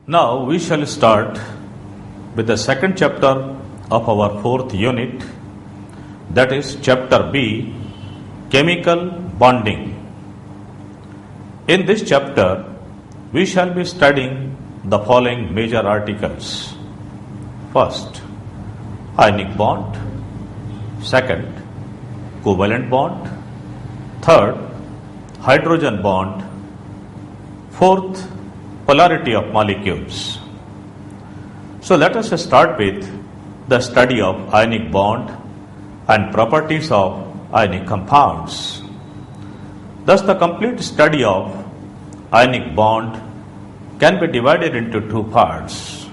Now we shall start with the second chapter of our fourth unit, that is chapter B, Chemical Bonding. In this chapter, we shall be studying the following major articles. First, ionic bond. Second, covalent bond. Third, hydrogen bond. Fourth, polarity of molecules. So let us start with the study of ionic bond and properties of ionic compounds. Thus, the complete study of ionic bond can be divided into two parts.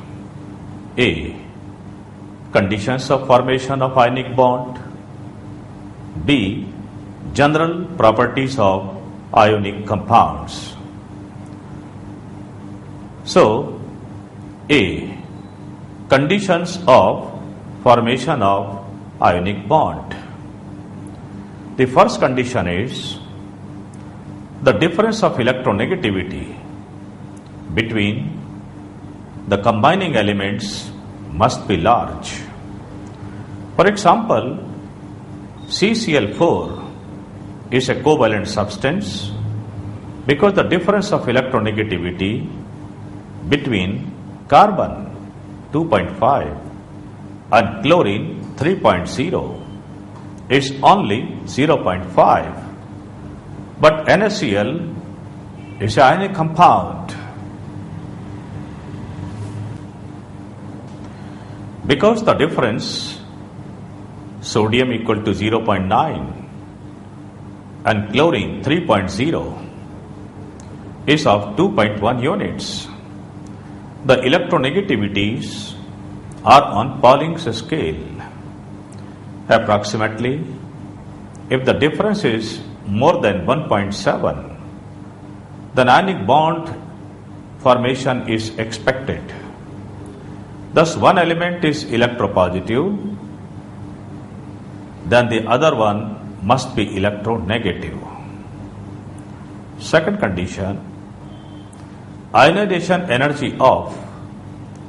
A. Conditions of formation of ionic bond. B. General properties of ionic compounds. So, A. Conditions of formation of ionic bond. The first condition is the difference of electronegativity between the combining elements must be large. For example, CCl4 is a covalent substance because the difference of electronegativity between carbon 2.5 and chlorine 3.0 is only 0.5. But NaCl is an ionic compound. Because the difference, sodium equal to 0.9 and chlorine 3.0 is of 2.1 units, the electronegativities are on Pauling's scale. Approximately, if the difference is more than 1.7, then ionic bond formation is expected. Thus, one element is electropositive, then the other one must be electronegative. Second condition, ionization energy of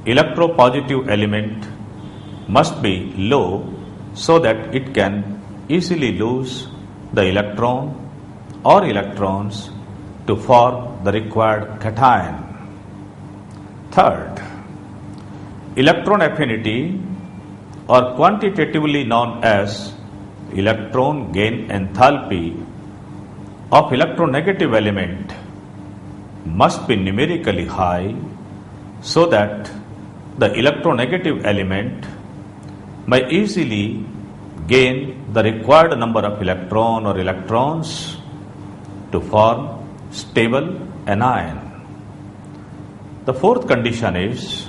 electropositive element must be low so that it can easily lose the electron or electrons to form the required cation. Third, electron affinity, or quantitatively known as electron gain enthalpy of electronegative element, must be numerically high so that the electronegative element may easily gain the required number of electron or electrons to form stable anion. The fourth condition is,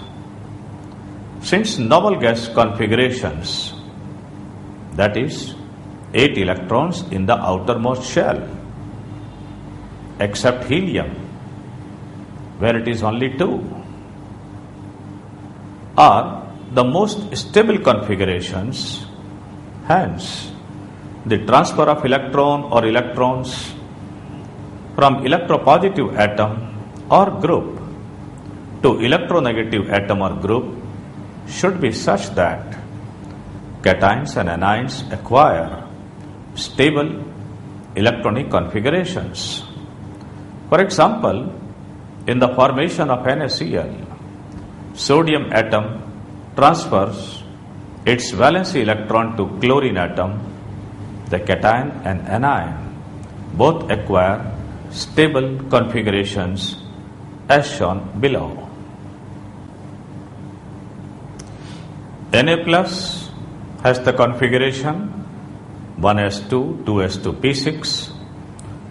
since noble gas configurations, that is 8 electrons in the outermost shell, except helium, where it is only 2, are the most stable configurations, hence the transfer of electron or electrons from electropositive atom or group to electronegative atom or group should be such that cations and anions acquire stable electronic configurations. For example, in the formation of NaCl, sodium atom transfers its valency electron to chlorine atom. The cation and anion both acquire stable configurations as shown below. Na plus has the configuration 1s2, 2s2, p6,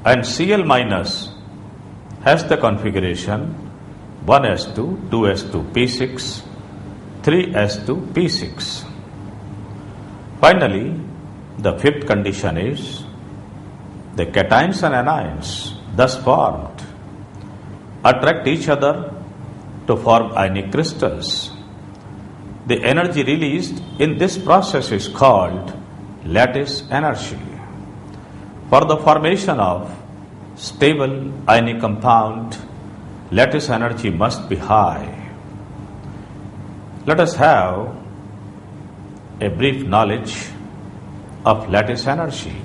and Cl minus has the configuration 1s2, 2s2, p6, 3s2, p6. Finally, the fifth condition is the cations and anions thus formed attract each other to form ionic crystals. The energy released in this process is called lattice energy. For the formation of stable ionic compound, lattice energy must be high. Let us have a brief knowledge of lattice energy.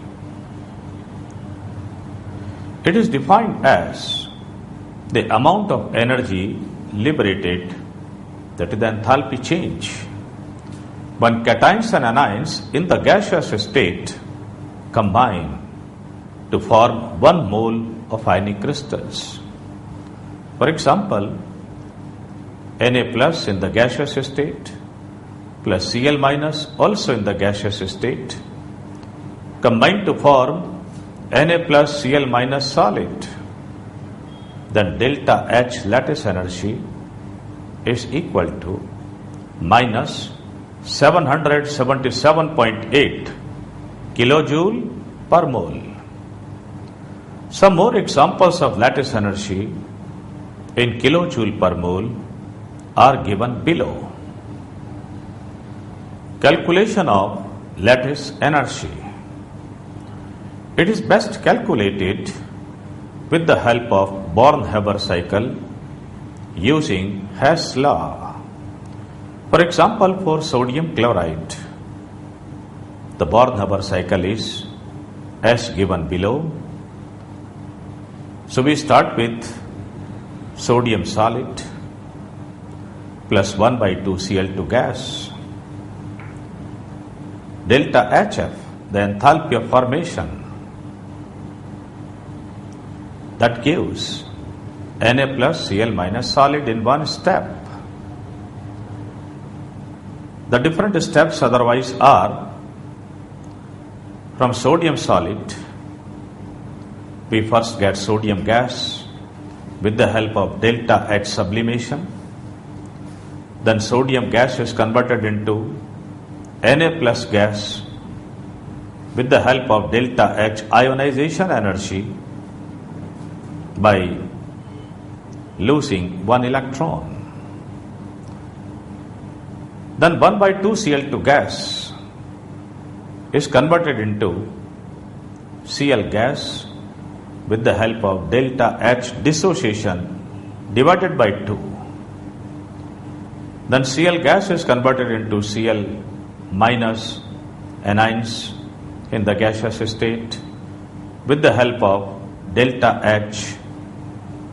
It is defined as the amount of energy liberated, that is the enthalpy change, when cations and anions in the gaseous state combine to form 1 mole of ionic crystals. For example, Na plus in the gaseous state plus Cl minus also in the gaseous state combine to form Na plus Cl minus solid. Then delta H lattice energy is equal to minus 777.8 kilojoule per mole. Some more examples of lattice energy in kilojoule per mole are given below. Calculation of lattice energy. It is best calculated with the help of Born-Haber cycle using Hess law. For example, for sodium chloride, the Born-Haber cycle is as given below. So we start with sodium solid plus 1 by 2 Cl2 gas. Delta HF, the enthalpy of formation, that gives Na plus Cl minus solid in one step. The different steps otherwise are: from sodium solid, we first get sodium gas with the help of delta H sublimation. Then sodium gas is converted into Na plus gas with the help of delta H ionization energy by losing 1 electron. Then 1 by 2 Cl2 gas is converted into Cl gas with the help of delta H dissociation divided by 2. Then Cl gas is converted into Cl minus anions in the gaseous state with the help of delta H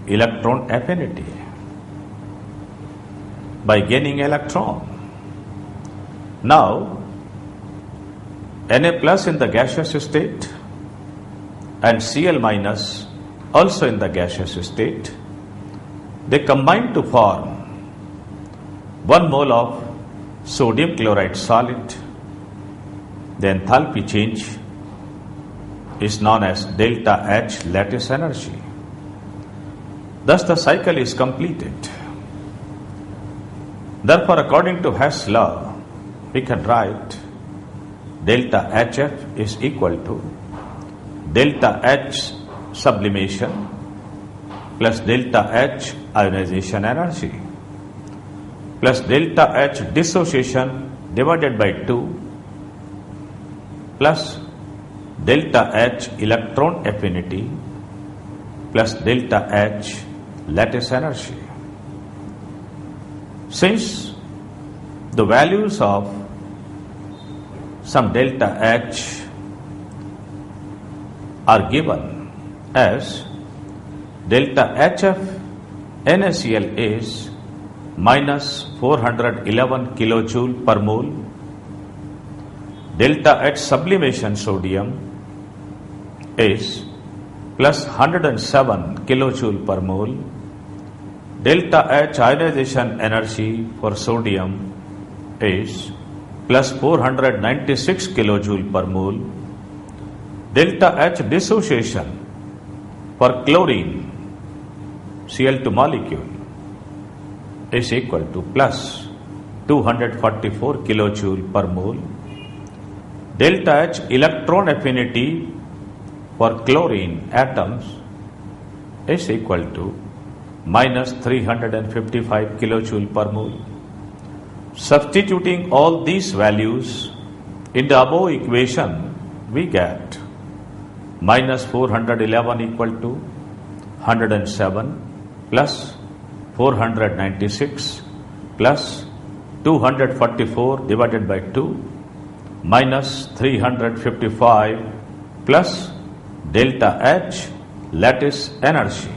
electron affinity by gaining electron. Now, Na plus in the gaseous state and Cl minus also in the gaseous state, they combine to form 1 mole of sodium chloride solid. The enthalpy change is known as delta H lattice energy. Thus the cycle is completed. Therefore, according to Hess law, we can write delta HF is equal to delta H sublimation plus delta H ionization energy plus delta H dissociation divided by 2 plus delta H electron affinity plus delta H lattice energy. Since the values of some delta H are given as delta HF NaCl is minus 411 kilojoule per mole, delta H sublimation sodium is plus 107 kilojoule per mole, delta H ionization energy for sodium is plus 496 kilojoule per mole, delta H dissociation for chlorine Cl2 molecule is equal to plus 244 kilojoule per mole, delta H electron affinity for chlorine atoms is equal to minus 355 kilojoule per mole. Substituting all these values in the above equation, we get minus 411 equal to 107 plus 496 plus 244 divided by 2 minus 355 plus delta H lattice energy.